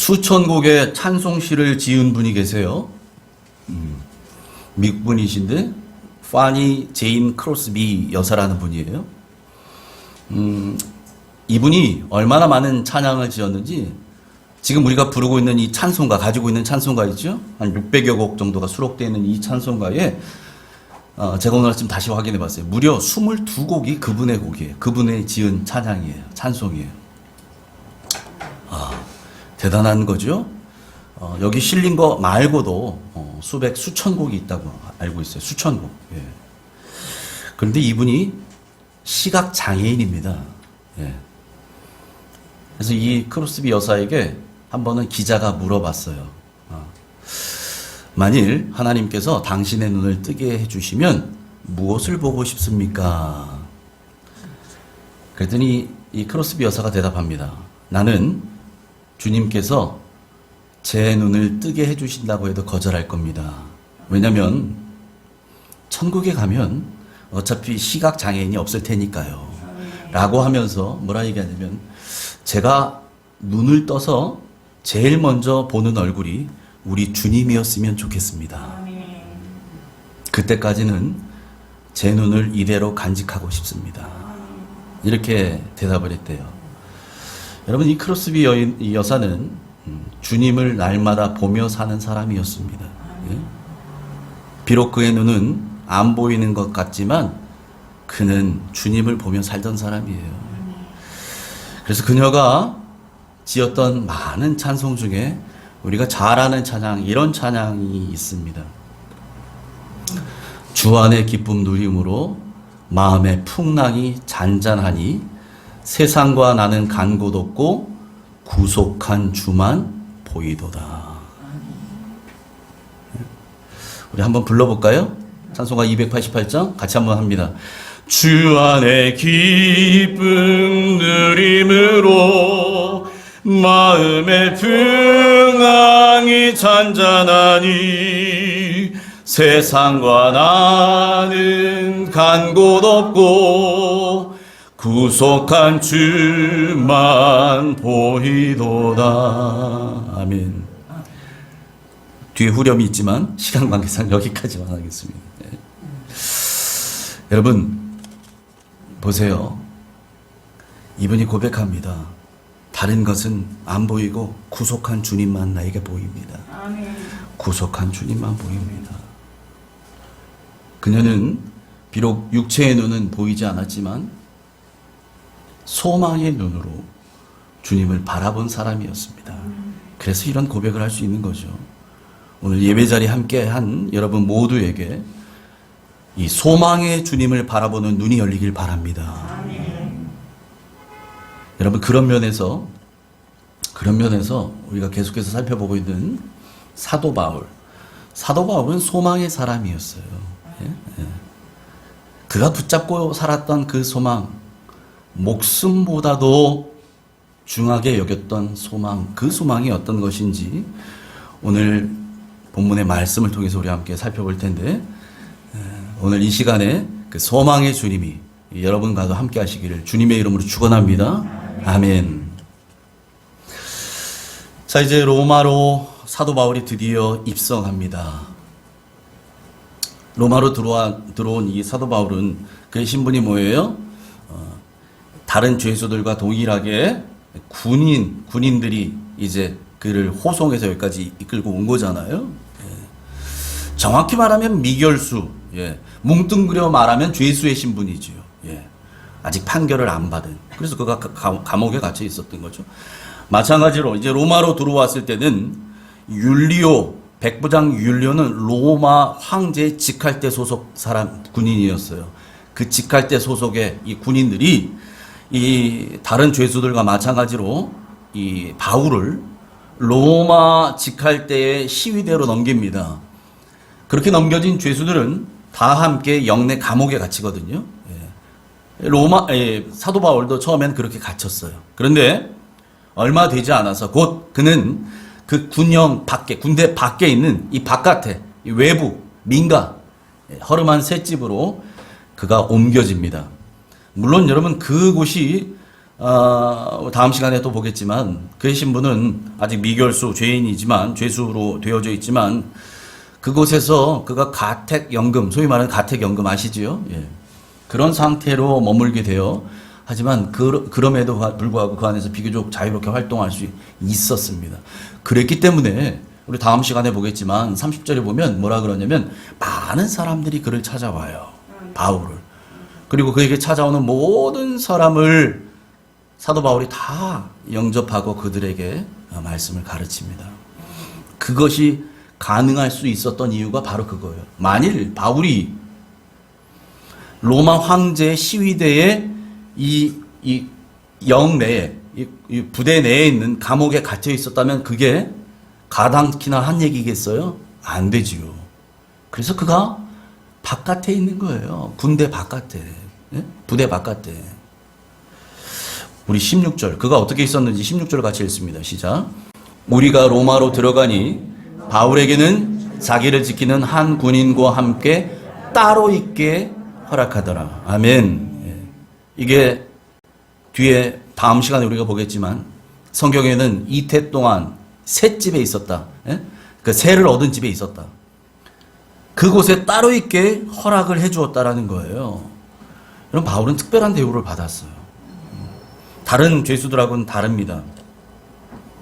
수천 곡의 찬송시를 지은 분이 계세요. 미국 분이신데 파니 제인 크로스비 여사라는 분이에요. 이분이 얼마나 많은 찬양을 지었는지 지금 우리가 부르고 있는 이 찬송가, 가지고 있는 찬송가 있죠? 한 600여 곡 정도가 수록되어 있는 이 찬송가에 제가 오늘 아침 다시 확인해 봤어요. 무려 22곡이 그분의 곡이에요. 그분의 지은 찬양이에요. 찬송이에요. 대단한 거죠? 여기 실린 거 말고도 수천 곡이 있다고 알고 있어요. 수천 곡. 예. 그런데 이분이 시각 장애인입니다. 예. 그래서 이 크로스비 여사에게 한 번은 기자가 물어봤어요. 만일 하나님께서 당신의 눈을 뜨게 해주시면 무엇을 보고 싶습니까? 그랬더니 이 크로스비 여사가 대답합니다. 나는 주님께서 제 눈을 뜨게 해주신다고 해도 거절할 겁니다. 왜냐면 천국에 가면 어차피 시각 장애인이 없을 테니까요. 라고 하면서 뭐라 얘기하냐면 제가 눈을 떠서 제일 먼저 보는 얼굴이 우리 주님이었으면 좋겠습니다. 그때까지는 제 눈을 이대로 간직하고 싶습니다. 이렇게 대답을 했대요. 여러분, 이 크로스비 이 여사는 주님을 날마다 보며 사는 사람이었습니다. 예? 비록 그의 눈은 안 보이는 것 같지만 그는 주님을 보며 살던 사람이에요. 그래서 그녀가 지었던 많은 찬송 중에 우리가 잘 아는 찬양, 이런 찬양이 있습니다. 주 안의 기쁨 누림으로 마음의 풍랑이 잔잔하니 세상과 나는 간 곳 없고 구속한 주만 보이도다. 우리 한번 불러볼까요? 찬송가 288장 같이 한번 합니다. 주 안의 기쁨 누림으로 마음의 풍랑이 잔잔하니 세상과 나는 간 곳 없고 구속한 주만 보이도다. 아멘. 뒤에 후렴이 있지만 시간 관계상 여기까지만 하겠습니다. 네. 여러분 보세요. 이분이 고백합니다. 다른 것은 안 보이고 구속한 주님만 나에게 보입니다. 아멘. 구속한 주님만 보입니다. 그녀는 비록 육체의 눈은 보이지 않았지만 소망의 눈으로 주님을 바라본 사람이었습니다. 그래서 이런 고백을 할 수 있는 거죠. 오늘 예배 자리에 함께한 여러분 모두에게 이 소망의 주님을 바라보는 눈이 열리길 바랍니다. 아멘. 여러분 그런 면에서 우리가 계속해서 살펴보고 있는 사도 바울은 소망의 사람이었어요. 예? 예. 그가 붙잡고 살았던 그 소망, 목숨보다도 중하게 여겼던 소망, 그 소망이 어떤 것인지 오늘 본문의 말씀을 통해서 우리 함께 살펴볼 텐데 오늘 이 시간에 그 소망의 주님이 여러분과도 함께 하시기를 주님의 이름으로 축원합니다. 아멘. 자, 이제 로마로 사도 바울이 드디어 입성합니다. 로마로 들어온 이 사도 바울은 그의 신분이 뭐예요? 다른 죄수들과 동일하게 군인들이 이제 그를 호송해서 여기까지 이끌고 온 거잖아요. 예. 정확히 말하면 미결수, 예. 뭉뚱그려 말하면 죄수의 신분이지요. 예. 아직 판결을 안 받은. 그래서 그가 감옥에 갇혀 있었던 거죠. 마찬가지로 이제 로마로 들어왔을 때는 백부장 율리오는 로마 황제 직할대 소속 군인이었어요. 그 직할대 소속의 이 군인들이 이 다른 죄수들과 마찬가지로 이 바울을 로마 직할대의 시위대로 넘깁니다. 그렇게 넘겨진 죄수들은 다 함께 영내 감옥에 gat히거든요. 사도 바울도 처음엔 그렇게 갇혔어요. 그런데 얼마 되지 않아서 곧 그는 그 군대 밖에 있는 이 바깥에 이 외부 민가 허름한 셋집으로 그가 옮겨집니다. 물론 여러분 그곳이 다음 시간에 또 보겠지만 그의 신분은 아직 미결수 죄인이지만 죄수로 되어져 있지만 그곳에서 그가 가택연금, 소위 말하는 가택연금 아시지요? 예. 그런 상태로 머물게 되어 하지만 그럼에도 불구하고 그 안에서 비교적 자유롭게 활동할 수 있었습니다. 그랬기 때문에 우리 다음 시간에 보겠지만 30절에 보면 뭐라 그러냐면 많은 사람들이 그를 찾아와요. 바울을. 그리고 그에게 찾아오는 모든 사람을 사도 바울이 다 영접하고 그들에게 말씀을 가르칩니다. 그것이 가능할 수 있었던 이유가 바로 그거예요. 만일 바울이 로마 황제의 시위대에 이 영내에, 이 부대 내에 있는 감옥에 갇혀 있었다면 그게 가당키나 한 얘기겠어요? 안 되지요. 그래서 그가 바깥에 있는 거예요. 군대 바깥에. 예? 부대 바깥에. 우리 16절. 그가 어떻게 있었는지 16절 같이 읽습니다. 시작. 우리가 로마로 들어가니 바울에게는 자기를 지키는 한 군인과 함께 따로 있게 허락하더라. 아멘. 예. 이게 뒤에 다음 시간에 우리가 보겠지만 성경에는 이태 동안 새 집에 있었다. 예? 그 새를 얻은 집에 있었다. 그곳에 따로 있게 허락을 해주었다라는 거예요. 그럼 바울은 특별한 대우를 받았어요. 다른 죄수들하고는 다릅니다.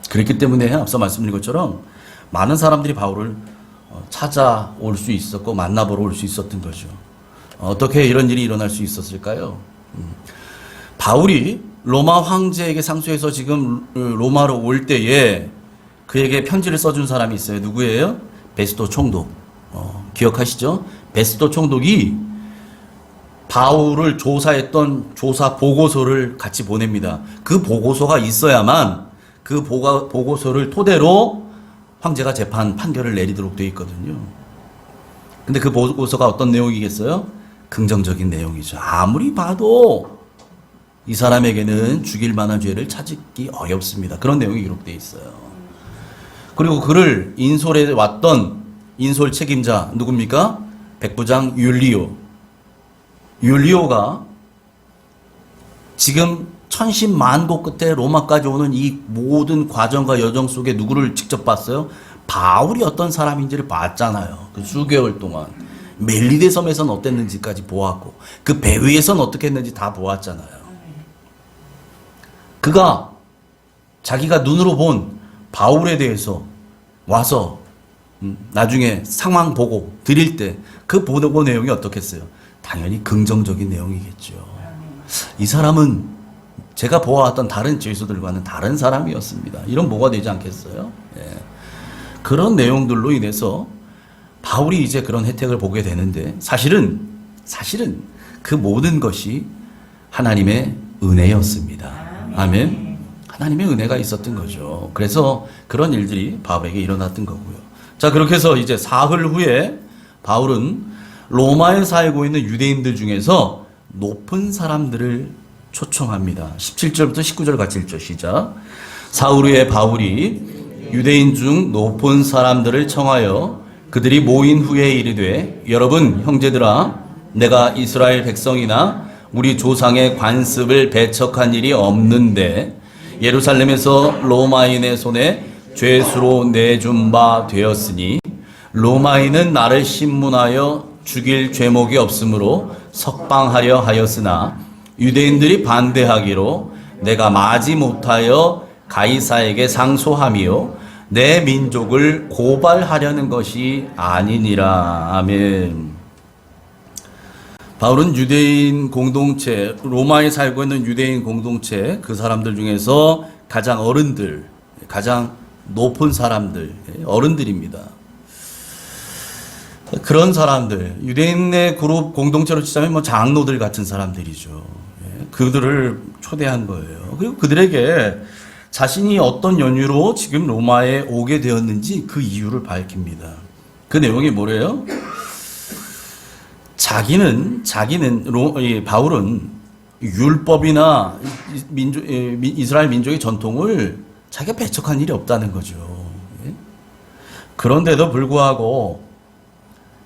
그렇기 때문에 앞서 말씀드린 것처럼 많은 사람들이 바울을 찾아올 수 있었고 만나보러 올 수 있었던 거죠. 어떻게 이런 일이 일어날 수 있었을까요? 바울이 로마 황제에게 상수해서 지금 로마로 올 때에 그에게 편지를 써준 사람이 있어요. 누구예요? 베스도 총독. 기억하시죠? 베스도 총독이 바울을 조사했던 조사 보고서를 같이 보냅니다. 그 보고서가 있어야만 그 보고서를 토대로 황제가 판결을 내리도록 되어 있거든요. 근데 그 보고서가 어떤 내용이겠어요? 긍정적인 내용이죠. 아무리 봐도 이 사람에게는 죽일 만한 죄를 찾기 어렵습니다. 그런 내용이 기록되어 있어요. 그리고 그를 인솔해 왔던 인솔 책임자 누굽니까? 백부장 율리오. 율리오가 지금 천신만고 끝에 로마까지 오는 이 모든 과정과 여정 속에 누구를 직접 봤어요? 바울이 어떤 사람인지를 봤잖아요. 그 수개월 동안. 멜리데 섬에서는 어땠는지까지 보았고 그 배 위에서는 어떻게 했는지 다 보았잖아요. 그가 자기가 눈으로 본 바울에 대해서 와서 나중에 상황 보고 드릴 때 그 보고 내용이 어떻겠어요? 당연히 긍정적인 내용이겠죠. 이 사람은 제가 보아왔던 다른 죄수들과는 다른 사람이었습니다. 이런 뭐가 되지 않겠어요? 예. 그런 내용들로 인해서 바울이 이제 그런 혜택을 보게 되는데 사실은 그 모든 것이 하나님의 은혜였습니다. 아멘. 하나님의 은혜가 있었던 거죠. 그래서 그런 일들이 바울에게 일어났던 거고요. 자, 그렇게 해서 이제 사흘 후에 바울은 로마에 살고 있는 유대인들 중에서 높은 사람들을 초청합니다. 17절부터 19절 같이 읽죠. 시작. 사흘 후에 바울이 유대인 중 높은 사람들을 청하여 그들이 모인 후에 이르되 여러분 형제들아 내가 이스라엘 백성이나 우리 조상의 관습을 배척한 일이 없는데 예루살렘에서 로마인의 손에 죄수로 내준 바 되었으니 로마인은 나를 신문하여 죽일 죄목이 없으므로 석방하려 하였으나 유대인들이 반대하기로 내가 마지 못하여 가이사에게 상소하며 내 민족을 고발하려는 것이 아니니라. 아멘. 바울은 유대인 공동체, 로마에 살고 있는 유대인 공동체 그 사람들 중에서 가장 어른들, 가장 높은 사람들, 어른들입니다. 그런 사람들, 유대인의 그룹 공동체로 치자면 뭐 장로들 같은 사람들이죠. 그들을 초대한 거예요. 그리고 그들에게 자신이 어떤 연유로 지금 로마에 오게 되었는지 그 이유를 밝힙니다. 그 내용이 뭐래요? 바울은 율법이나 이스라엘 민족의 전통을 자기가 배척한 일이 없다는 거죠. 그런데도 불구하고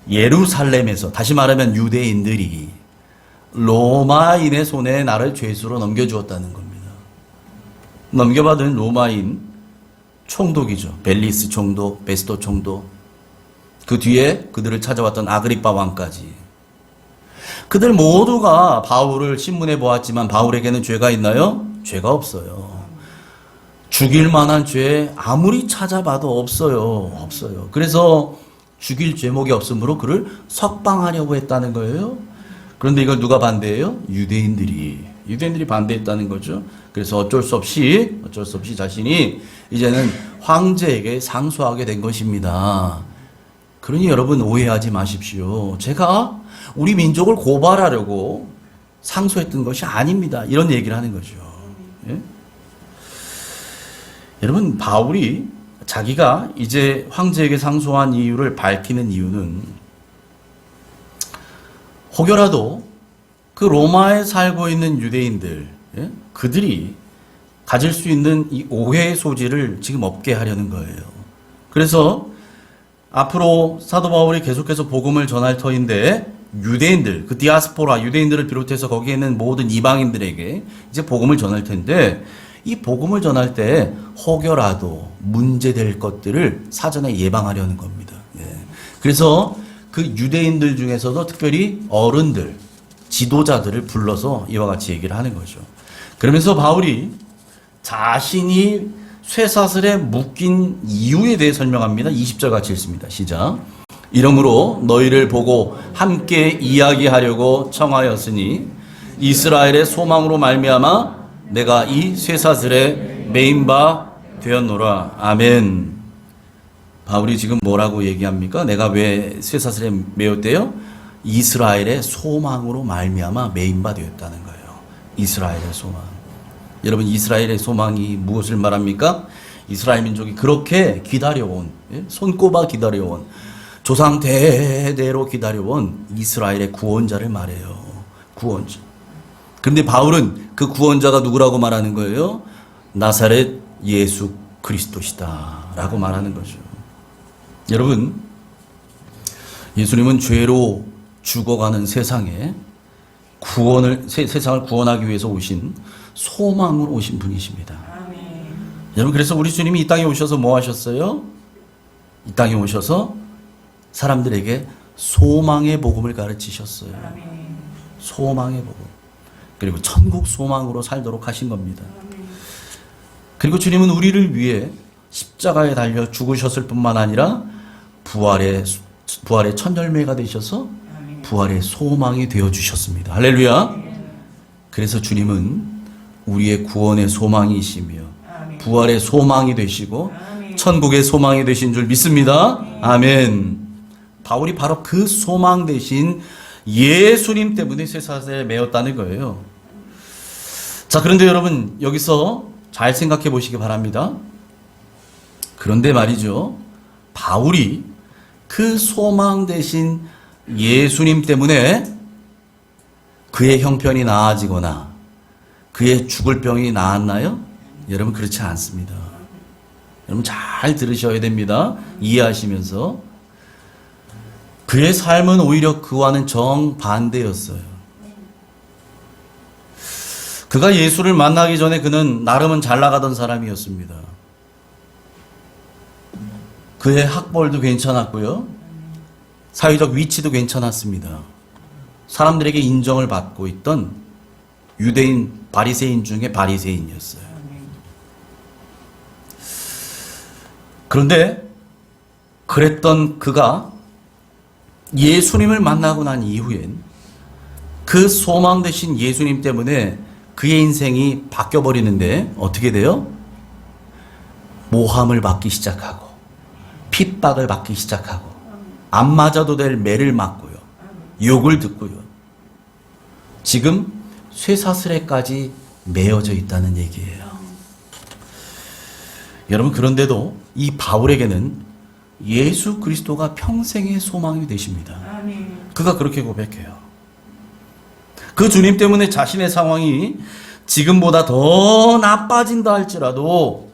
예루살렘에서, 다시 말하면 유대인들이 로마인의 손에 나를 죄수로 넘겨주었다는 겁니다. 넘겨받은 로마인 총독이죠. 벨리스 총독, 베스토 총독. 그 뒤에 그들을 찾아왔던 아그리빠 왕까지. 그들 모두가 바울을 신문해 보았지만 바울에게는 죄가 있나요? 죄가 없어요. 죽일 만한 죄 아무리 찾아봐도 없어요. 그래서 죽일 죄목이 없으므로 그를 석방하려고 했다는 거예요. 그런데 이걸 누가 반대해요? 유대인들이 반대했다는 거죠. 그래서 어쩔 수 없이 자신이 이제는 황제에게 상소하게 된 것입니다. 그러니 여러분 오해하지 마십시오. 제가 우리 민족을 고발하려고 상소했던 것이 아닙니다. 이런 얘기를 하는 거죠. 예? 여러분, 바울이 자기가 이제 황제에게 상소한 이유를 밝히는 이유는 혹여라도 그 로마에 살고 있는 유대인들, 예? 그들이 가질 수 있는 이 오해의 소지를 지금 없게 하려는 거예요. 그래서 앞으로 사도 바울이 계속해서 복음을 전할 터인데 유대인들, 그 디아스포라 유대인들을 비롯해서 거기에 있는 모든 이방인들에게 이제 복음을 전할 텐데 이 복음을 전할 때 혹여라도 문제될 것들을 사전에 예방하려는 겁니다. 예. 그래서 그 유대인들 중에서도 특별히 어른들, 지도자들을 불러서 이와 같이 얘기를 하는 거죠. 그러면서 바울이 자신이 쇠사슬에 묶인 이유에 대해 설명합니다. 20절 같이 읽습니다. 시작. 이러므로 너희를 보고 함께 이야기하려고 청하였으니 이스라엘의 소망으로 말미암아 내가 이 쇠사슬에 매인 바 되었노라. 아멘. 바울이 지금 뭐라고 얘기합니까? 내가 왜 쇠사슬에 매였대요? 이스라엘의 소망으로 말미암아 매인 바 되었다는 거예요. 이스라엘의 소망. 여러분, 이스라엘의 소망이 무엇을 말합니까? 이스라엘 민족이 그렇게 기다려온, 손꼽아 기다려온, 조상 대대로 기다려온 이스라엘의 구원자를 말해요. 구원자. 그런데 바울은 그 구원자가 누구라고 말하는 거예요? 나사렛 예수 그리스도시다 라고 말하는 거죠. 여러분, 예수님은 죄로 죽어가는 세상에 세상을 구원하기 위해서 오신 소망으로 오신 분이십니다. 아멘. 여러분, 그래서 우리 주님이 이 땅에 오셔서 뭐 하셨어요? 이 땅에 오셔서 사람들에게 소망의 복음을 가르치셨어요. 아멘. 소망의 복음. 그리고 천국 소망으로 살도록 하신 겁니다. 아멘. 그리고 주님은 우리를 위해 십자가에 달려 죽으셨을 뿐만 아니라 부활의 첫 열매가 되셔서 부활의 소망이 되어 주셨습니다. 할렐루야. 그래서 주님은 우리의 구원의 소망이시며 부활의 소망이 되시고 천국의 소망이 되신 줄 믿습니다. 아멘. 바울이 바로 그 소망 되신 예수님 때문에 쇠사슬에 매였다는 거예요. 자, 그런데 여러분 여기서 잘 생각해 보시기 바랍니다. 그런데 말이죠, 바울이 그 소망 되신 예수님 때문에 그의 형편이 나아지거나 그의 죽을 병이 나았나요? 여러분, 그렇지 않습니다. 여러분 잘 들으셔야 됩니다. 이해하시면서. 그의 삶은 오히려 그와는 정반대였어요. 그가 예수를 만나기 전에 그는 나름은 잘 나가던 사람이었습니다. 그의 학벌도 괜찮았고요. 사회적 위치도 괜찮았습니다. 사람들에게 인정을 받고 있던 유대인 바리새인 중에 바리새인이었어요. 그런데 그랬던 그가 예수님을 만나고 난 이후엔 그 소망 되신 예수님 때문에 그의 인생이 바뀌어버리는데 어떻게 돼요? 모함을 받기 시작하고 핍박을 받기 시작하고 안 맞아도 될 매를 맞고요. 욕을 듣고요. 지금 쇠사슬에까지 매어져 있다는 얘기예요. 여러분, 그런데도 이 바울에게는 예수 그리스도가 평생의 소망이 되십니다. 그가 그렇게 고백해요. 그 주님 때문에 자신의 상황이 지금보다 더 나빠진다 할지라도,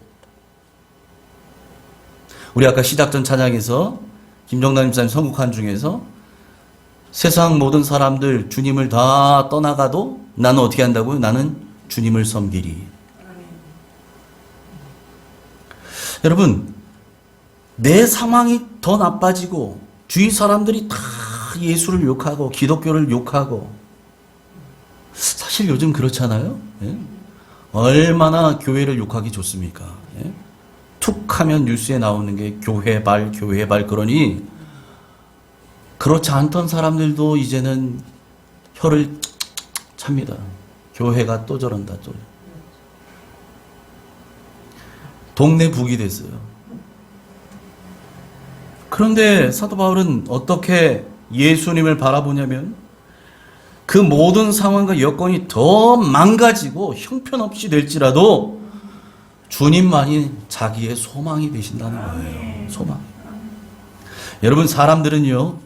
우리 아까 시작전 찬양에서 김정남 집사님 선곡한 중에서 세상 모든 사람들 주님을 다 떠나가도 나는 어떻게 한다고요? 나는 주님을 섬기리. 여러분, 내 상황이 더 나빠지고 주위 사람들이 다 예수를 욕하고 기독교를 욕하고, 사실 요즘 그렇잖아요. 예? 얼마나 교회를 욕하기 좋습니까? 예? 툭 하면 뉴스에 나오는 게 교회발 그러니, 그렇지 않던 사람들도 이제는 혀를 찹니다. 교회가 또 저런다, 또. 동네 북이 됐어요. 그런데 사도 바울은 어떻게 예수님을 바라보냐면, 그 모든 상황과 여건이 더 망가지고 형편없이 될지라도 주님만이 자기의 소망이 되신다는 거예요. 소망. 여러분, 사람들은요,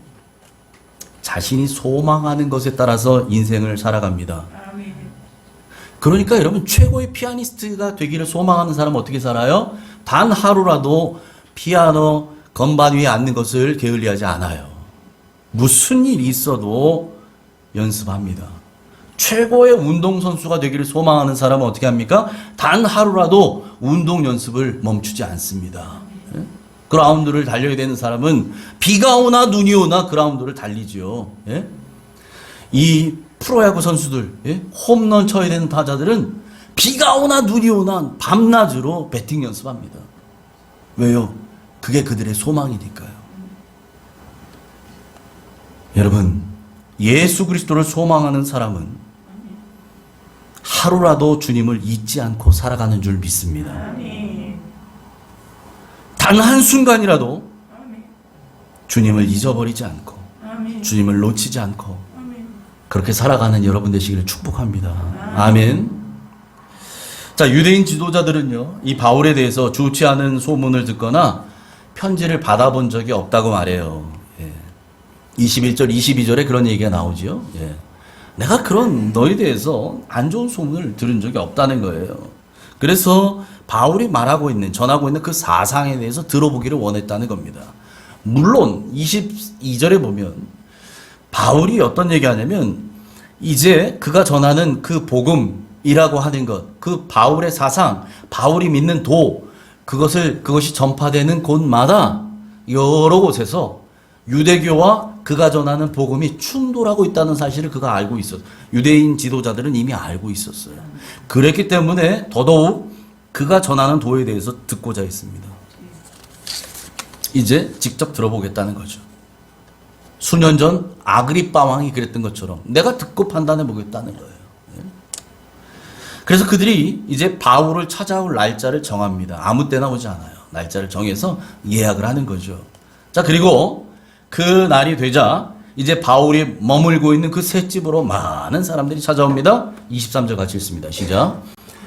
자신이 소망하는 것에 따라서 인생을 살아갑니다. 그러니까 여러분, 최고의 피아니스트가 되기를 소망하는 사람은 어떻게 살아요? 단 하루라도 피아노 건반 위에 앉는 것을 게을리하지 않아요. 무슨 일이 있어도 연습합니다. 최고의 운동선수가 되기를 소망하는 사람은 어떻게 합니까? 단 하루라도 운동 연습을 멈추지 않습니다. 예? 그라운드를 달려야 되는 사람은 비가 오나 눈이 오나 그라운드를 달리죠. 예? 이 프로야구 선수들, 예? 홈런 쳐야 되는 타자들은 비가 오나 눈이 오나 밤낮으로 배팅 연습합니다. 왜요? 그게 그들의 소망이니까요. 여러분, 예수 그리스도를 소망하는 사람은 하루라도 주님을 잊지 않고 살아가는 줄 믿습니다. 단 한순간이라도 주님을 잊어버리지 않고 주님을 놓치지 않고 그렇게 살아가는 여러분 되시기를 축복합니다. 아멘. 자, 유대인 지도자들은요, 이 바울에 대해서 좋지 않은 소문을 듣거나 편지를 받아본 적이 없다고 말해요. 21절, 22절에 그런 얘기가 나오죠. 예. 내가 그런 너에 대해서 안 좋은 소문을 들은 적이 없다는 거예요. 그래서 바울이 말하고 있는, 전하고 있는 그 사상에 대해서 들어보기를 원했다는 겁니다. 물론 22절에 보면 바울이 어떤 얘기 하냐면, 이제 그가 전하는 그 복음이라고 하는 것, 그 바울의 사상, 바울이 믿는 그것이 전파되는 곳마다 여러 곳에서 유대교와 그가 전하는 복음이 충돌하고 있다는 사실을 그가 알고 있었어요. 유대인 지도자들은 이미 알고 있었어요. 그랬기 때문에 더더욱 그가 전하는 도에 대해서 듣고자 했습니다. 이제 직접 들어보겠다는 거죠. 수년 전 아그리빠 왕이 그랬던 것처럼 내가 듣고 판단해 보겠다는 거예요. 그래서 그들이 이제 바울을 찾아올 날짜를 정합니다. 아무 때나 오지 않아요. 날짜를 정해서 예약을 하는 거죠. 자, 그리고 그 날이 되자 이제 바울이 머물고 있는 그 셋집으로 많은 사람들이 찾아옵니다. 23절 같이 읽습니다. 시작.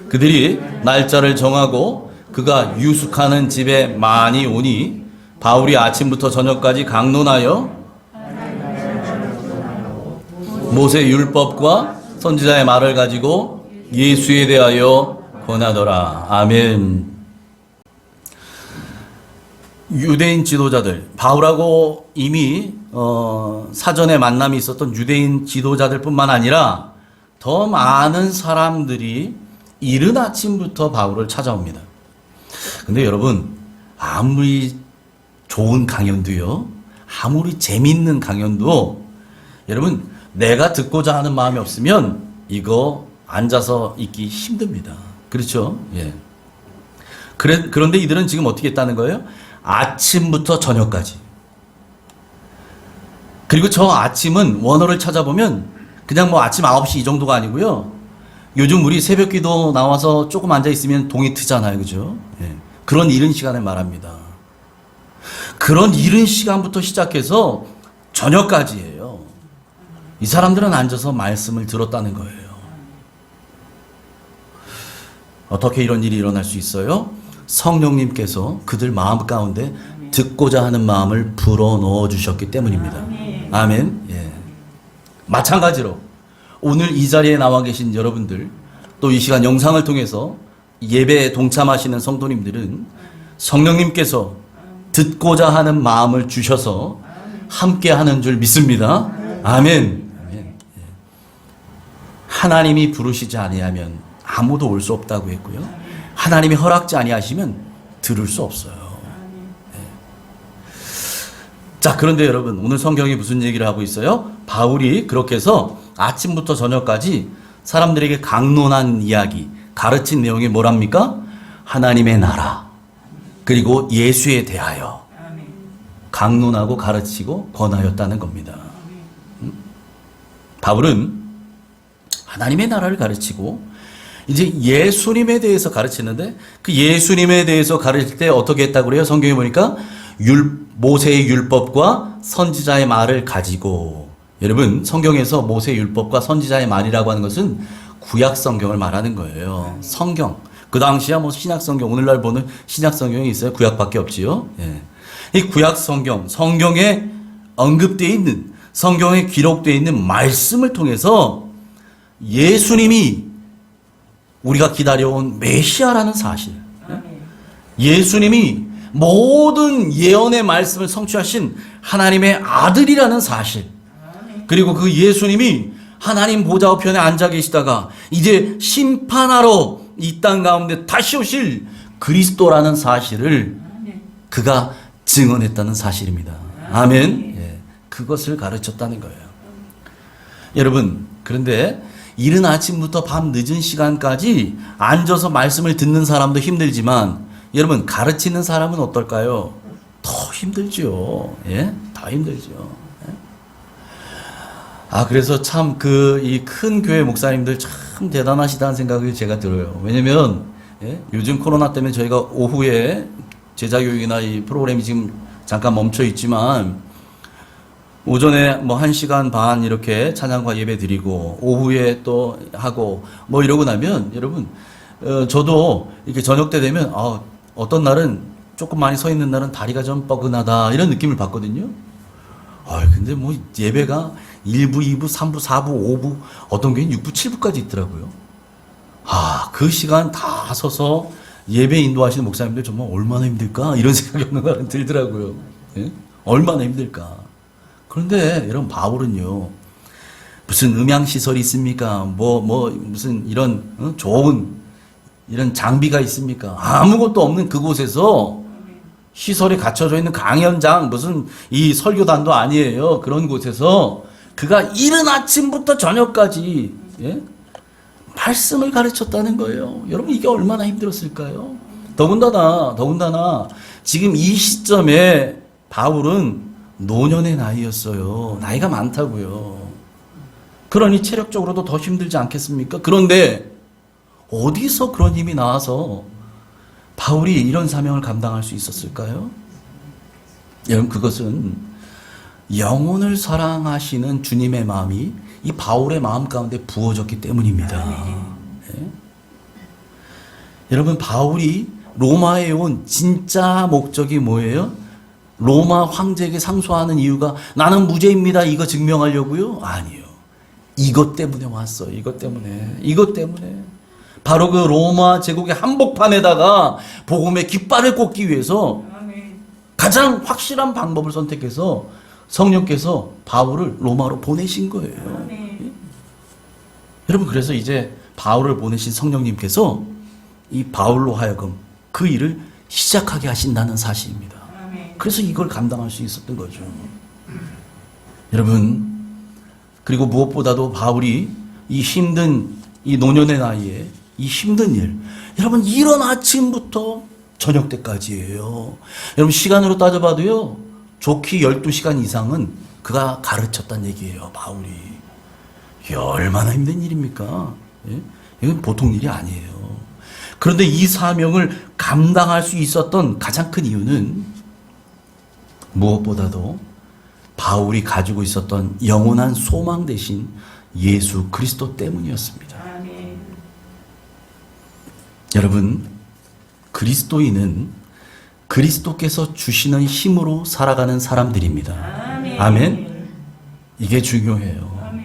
그들이 날짜를 정하고 그가 유숙하는 집에 많이 오니 바울이 아침부터 저녁까지 강론하여 모세 율법과 선지자의 말을 가지고 예수에 대하여 권하더라. 아멘. 유대인 지도자들, 바울하고 이미 사전에 만남이 있었던 유대인 지도자들 뿐만 아니라 더 많은 사람들이 이른 아침부터 바울을 찾아옵니다. 근데 여러분, 아무리 좋은 강연도요, 아무리 재밌는 강연도 여러분, 내가 듣고자 하는 마음이 없으면 이거 앉아서 있기 힘듭니다. 그렇죠? 예. 그런데 이들은 지금 어떻게 했다는 거예요? 아침부터 저녁까지. 그리고 저 아침은 원어를 찾아보면 그냥 뭐 아침 9시 이 정도가 아니고요. 요즘 우리 새벽 기도 나와서 조금 앉아있으면 동이 트잖아요. 그죠? 예. 그런 이른 시간을 말합니다. 그런 이른 시간부터 시작해서 저녁까지예요. 이 사람들은 앉아서 말씀을 들었다는 거예요. 어떻게 이런 일이 일어날 수 있어요? 성령님께서 그들 마음 가운데 듣고자 하는 마음을 불어넣어 주셨기 때문입니다. 아멘. 예. 마찬가지로 오늘 이 자리에 나와 계신 여러분들, 또 이 시간 영상을 통해서 예배에 동참하시는 성도님들은 성령님께서 듣고자 하는 마음을 주셔서 함께 하는 줄 믿습니다. 아멘. 하나님이 부르시지 아니하면 아무도 올 수 없다고 했고요. 하나님이 허락지 아니하시면 들을 수 없어요. 네. 자, 그런데 여러분, 오늘 성경이 무슨 얘기를 하고 있어요? 바울이 그렇게 해서 아침부터 저녁까지 사람들에게 강론한 이야기, 가르친 내용이 뭐랍니까? 하나님의 나라, 그리고 예수에 대하여 강론하고 가르치고 권하였다는 겁니다. 바울은 하나님의 나라를 가르치고 이제 예수님에 대해서 가르치는데, 그 예수님에 대해서 가르칠 때 어떻게 했다고 그래요? 성경에 보니까 모세의 율법과 선지자의 말을 가지고, 여러분, 성경에서 모세의 율법과 선지자의 말이라고 하는 것은 구약 성경을 말하는 거예요. 성경. 그 당시야 뭐 신약 성경, 오늘날 보는 신약 성경이 있어요. 구약밖에 없지요. 예. 이 구약 성경, 성경에 언급되어 있는, 성경에 기록되어 있는 말씀을 통해서 예수님이 우리가 기다려온 메시아라는 사실, 예수님이 모든 예언의 말씀을 성취하신 하나님의 아들이라는 사실, 그리고 그 예수님이 하나님 보좌 우편에 앉아 계시다가 이제 심판하러 이 땅 가운데 다시 오실 그리스도라는 사실을 그가 증언했다는 사실입니다. 아멘. 예, 그것을 가르쳤다는 거예요. 여러분, 그런데 이른 아침부터 밤 늦은 시간까지 앉아서 말씀을 듣는 사람도 힘들지만, 여러분, 가르치는 사람은 어떨까요? 더 힘들죠. 예? 더 힘들죠. 예? 그래서 참 이 큰 교회 목사님들 참 대단하시다는 생각이 제가 들어요. 왜냐면, 예? 요즘 코로나 때문에 저희가 오후에 제자교육이나 이 프로그램이 지금 잠깐 멈춰 있지만, 오전에 뭐 1시간 반 이렇게 찬양과 예배 드리고, 오후에 또 하고, 뭐 이러고 나면, 여러분, 저도 이렇게 저녁 때 되면, 어떤 날은 조금 많이 서 있는 날은 다리가 좀 뻐근하다, 이런 느낌을 받거든요. 근데 뭐 예배가 1부, 2부, 3부, 4부, 5부, 어떤 경우는 6부, 7부까지 있더라고요. 그 시간 다 서서 예배 인도하시는 목사님들 정말 얼마나 힘들까? 이런 생각이 없는 날은 들더라고요. 예? 얼마나 힘들까? 그런데 여러분, 바울은요, 무슨 음향시설이 있습니까? 무슨 이런 좋은 이런 장비가 있습니까? 아무것도 없는 그곳에서, 시설이 갖춰져 있는 강연장, 무슨 이 설교단도 아니에요. 그런 곳에서 그가 이른 아침부터 저녁까지, 예? 말씀을 가르쳤다는 거예요. 여러분, 이게 얼마나 힘들었을까요? 더군다나 지금 이 시점에 바울은 노년의 나이였어요. 나이가 많다고요. 그러니 체력적으로도 더 힘들지 않겠습니까? 그런데 어디서 그런 힘이 나와서 바울이 이런 사명을 감당할 수 있었을까요? 여러분, 그것은 영혼을 사랑하시는 주님의 마음이 이 바울의 마음 가운데 부어졌기 때문입니다. 네? 여러분, 바울이 로마에 온 진짜 목적이 뭐예요? 로마 황제에게 상소하는 이유가 나는 무죄입니다, 이거 증명하려고요? 아니요. 이것 때문에 왔어요. 이것 때문에. 바로 그 로마 제국의 한복판에다가 복음의 깃발을 꽂기 위해서 가장 확실한 방법을 선택해서 성령께서 바울을 로마로 보내신 거예요. 여러분, 그래서 이제 바울을 보내신 성령님께서 이 바울로 하여금 그 일을 시작하게 하신다는 사실입니다. 그래서 이걸 감당할 수 있었던 거죠. 여러분, 그리고 무엇보다도 바울이 이 힘든 이 노년의 나이에 이 힘든 일, 여러분, 이런 아침부터 저녁 때까지예요. 여러분, 시간으로 따져봐도요, 좋기 12시간 이상은 그가 가르쳤다는 얘기예요, 바울이. 이게 얼마나 힘든 일입니까? 예? 이건 보통 일이 아니에요. 그런데 이 사명을 감당할 수 있었던 가장 큰 이유는 무엇보다도 바울이 가지고 있었던 영원한 소망 대신 예수 그리스도 때문이었습니다. 여러분, 그리스도인은 그리스도께서 주시는 힘으로 살아가는 사람들입니다. 아멘. 이게 중요해요.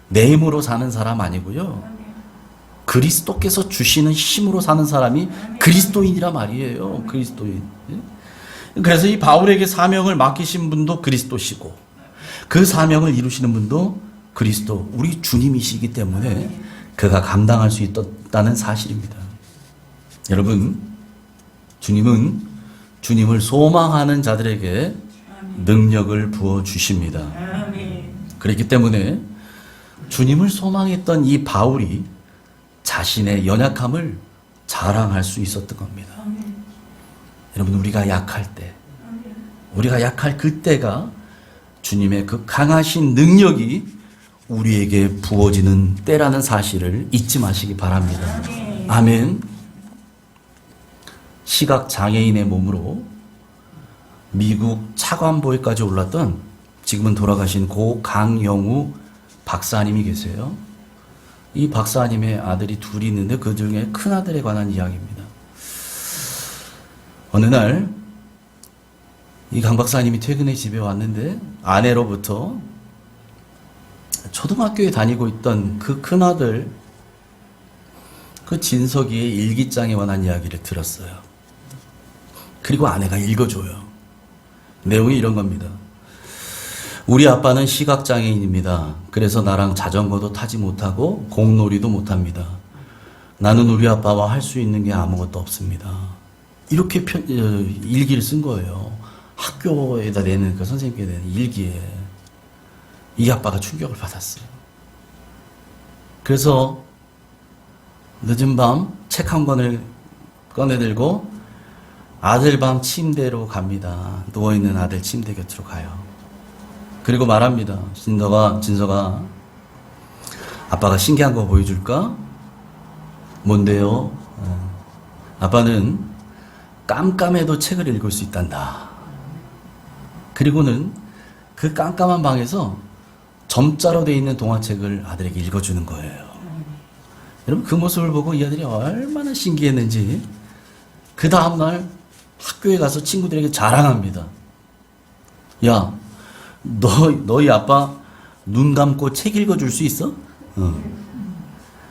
내 힘으로 사는 사람 아니고요. 그리스도께서 주시는 힘으로 사는 사람이 그리스도인이라 말이에요. 그리스도인. 그래서 이 바울에게 사명을 맡기신 분도 그리스도시고, 그 사명을 이루시는 분도 그리스도, 우리 주님이시기 때문에 그가 감당할 수 있다는 사실입니다. 여러분, 주님은 주님을 소망하는 자들에게 능력을 부어 주십니다. 그렇기 때문에 주님을 소망했던 이 바울이 자신의 연약함을 자랑할 수 있었던 겁니다. 여러분, 우리가 약할 때, 우리가 약할 그때가 주님의 그 강하신 능력이 우리에게 부어지는 때라는 사실을 잊지 마시기 바랍니다. 아멘. 시각 장애인의 몸으로 미국 차관보에까지 올랐던 지금은 돌아가신 고 강영우 박사님이 계세요. 이 박사님의 아들이 둘이 있는데 그 중에 큰아들에 관한 이야기입니다. 어느 날 이 강 박사님이 퇴근해 집에 왔는데 아내로부터 초등학교에 다니고 있던 그 큰아들 그 진석이의 일기장에 관한 이야기를 들었어요. 그리고 아내가 읽어줘요. 내용이 이런 겁니다. 우리 아빠는 시각장애인입니다. 그래서 나랑 자전거도 타지 못하고 공놀이도 못합니다. 나는 우리 아빠와 할 수 있는 게 아무것도 없습니다. 이렇게 일기를 쓴 거예요. 학교에다 내는 그 선생님께 내는 일기에. 이 아빠가 충격을 받았어요. 그래서 늦은 밤 책 한 권을 꺼내들고 아들 방 침대로 갑니다. 누워있는 아들 침대 곁으로 가요. 그리고 말합니다. 진서가 아빠가 신기한 거 보여줄까? 뭔데요? 아빠는 깜깜해도 책을 읽을 수 있단다. 그리고는 그 깜깜한 방에서 점자로 되어 있는 동화책을 아들에게 읽어주는 거예요. 여러분, 그 모습을 보고 이 아들이 얼마나 신기했는지 그 다음날 학교에 가서 친구들에게 자랑합니다. 야, 너희 아빠 눈 감고 책 읽어줄 수 있어?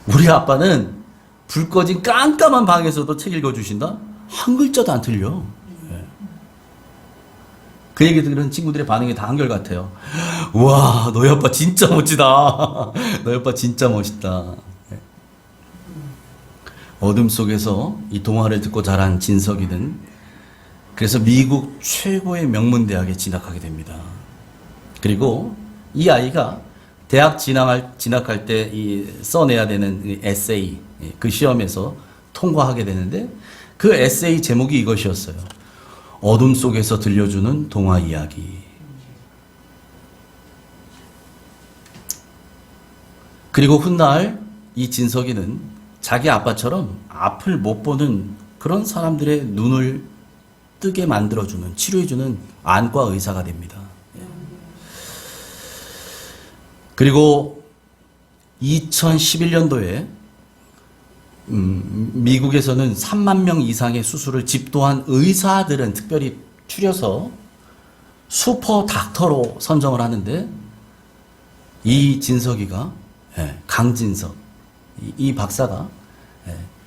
우리 아빠는 불 꺼진 깜깜한 방에서도 책 읽어주신다? 한 글자도 안 틀려. 그 얘기 들은 친구들의 반응이 다 한결같아요. 우와, 너희 아빠 진짜 멋지다. 너희 아빠 진짜 멋있다. 어둠 속에서 이 동화를 듣고 자란 진석이는 그래서 미국 최고의 명문대학에 진학하게 됩니다. 그리고 이 아이가 대학 진학할 때 써내야 되는 에세이, 그 시험에서 통과하게 되는데 그 에세이 제목이 이것이었어요. 어둠 속에서 들려주는 동화 이야기. 그리고 훗날 이 진석이는 자기 아빠처럼 앞을 못 보는 그런 사람들의 눈을 뜨게 만들어주는, 치료해주는 안과 의사가 됩니다. 그리고 2011년도에 미국에서는 3만 명 이상의 수술을 집도한 의사들은 특별히 추려서 슈퍼 닥터로 선정을 하는데 이 진석이가, 강진석, 이 박사가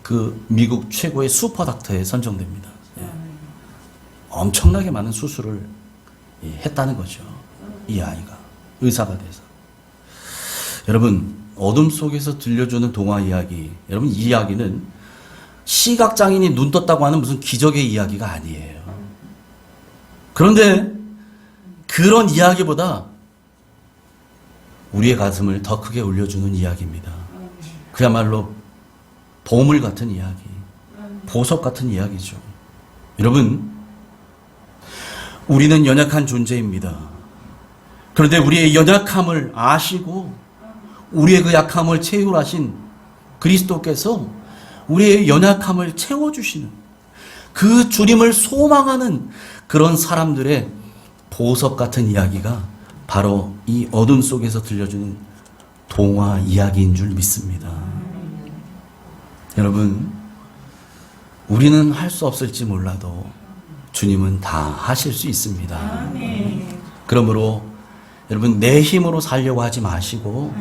그 미국 최고의 슈퍼 닥터에 선정됩니다. 엄청나게 많은 수술을 했다는 거죠. 이 아이가 의사가 돼서. 여러분, 어둠 속에서 들려주는 동화 이야기, 여러분, 이 이야기는 시각장애인이 눈 떴다고 하는 무슨 기적의 이야기가 아니에요. 그런데 그런 이야기보다 우리의 가슴을 더 크게 울려주는 이야기입니다. 그야말로 보물 같은 이야기, 보석 같은 이야기죠. 여러분, 우리는 연약한 존재입니다. 그런데 우리의 연약함을 아시고 우리의 그 약함을 채우라신 그리스도께서 우리의 연약함을 채워주시는 그 주님을 소망하는 그런 사람들의 보석 같은 이야기가 바로 이 어둠 속에서 들려주는 동화 이야기인 줄 믿습니다. 여러분, 우리는 할 수 없을지 몰라도 주님은 다 하실 수 있습니다. 그러므로 여러분, 내 힘으로 살려고 하지 마시고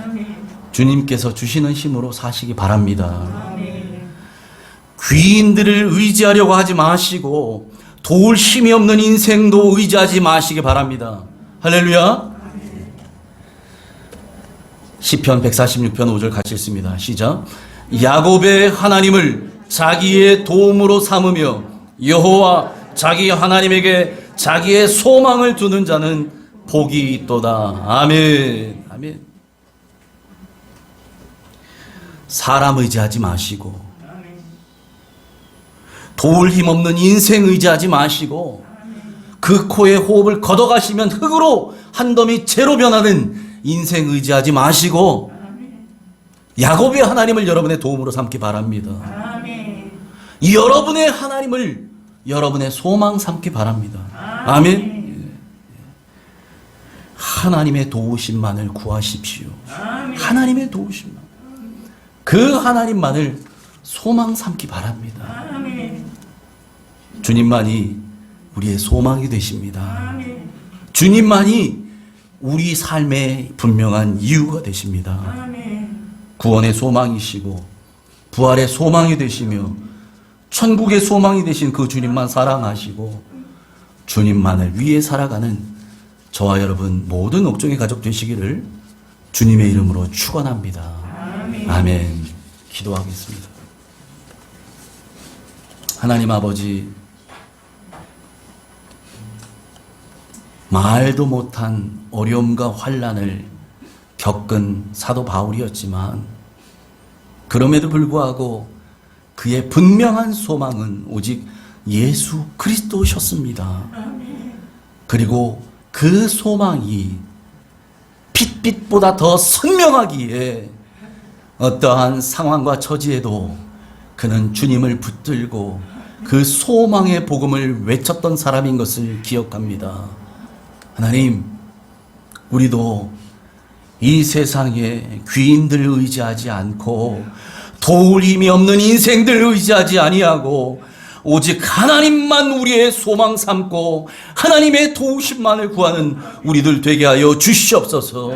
주님께서 주시는 힘으로 사시기 바랍니다. 귀인들을 의지하려고 하지 마시고 도울 힘이 없는 인생도 의지하지 마시기 바랍니다. 할렐루야. 시편 146편 5절 같이 읽습니다. 시작. 야곱의 하나님을 자기의 도움으로 삼으며 여호와 자기 하나님에게 자기의 소망을 두는 자는 복이 있도다. 아멘. 아멘. 사람 의지하지 마시고, 도울 힘없는 인생 의지하지 마시고, 그 코에 호흡을 걷어가시면 흙으로 한 덤이 재로 변하는 인생 의지하지 마시고, 야곱의 하나님을 여러분의 도움으로 삼기 바랍니다. 여러분의 하나님을 여러분의 소망 삼기 바랍니다. 아멘. 하나님의 도우심만을 구하십시오. 하나님의 도우심만. 그 하나님만을 소망 삼기 바랍니다. 주님만이 우리의 소망이 되십니다. 주님만이 우리 삶의 분명한 이유가 되십니다. 구원의 소망이시고 부활의 소망이 되시며 천국의 소망이 되신 그 주님만 사랑하시고 주님만을 위해 살아가는 저와 여러분 모든 옥종의 가족 되시기를 주님의 이름으로 축원합니다. 아멘. 기도하겠습니다. 하나님 아버지, 말도 못한 어려움과 환난을 겪은 사도 바울이었지만 그럼에도 불구하고 그의 분명한 소망은 오직 예수 그리스도셨습니다. 그리고 그 소망이 빛빛보다 더 선명하기에 어떠한 상황과 처지에도 그는 주님을 붙들고 그 소망의 복음을 외쳤던 사람인 것을 기억합니다. 하나님, 우리도 이 세상에 귀인들 의지하지 않고 도울 힘이 없는 인생들 의지하지 아니하고 오직 하나님만 우리의 소망 삼고 하나님의 도우심만을 구하는 우리들 되게 하여 주시옵소서.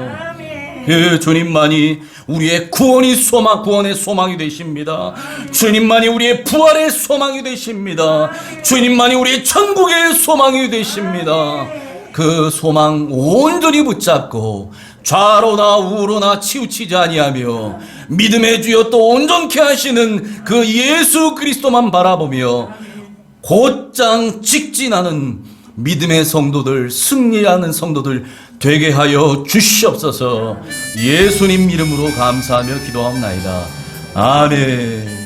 그 주님만이 우리의 구원의 소망이 되십니다. 주님만이 우리의 부활의 소망이 되십니다. 주님만이 우리의 천국의 소망이 되십니다. 그 소망 온전히 붙잡고 좌로나 우로나 치우치지 아니하며 믿음의 주여 또 온전케 하시는 그 예수 그리스도만 바라보며 곧장 직진하는 믿음의 성도들, 승리하는 성도들 되게 하여 주시옵소서. 예수님 이름으로 감사하며 기도하옵나이다. 아멘.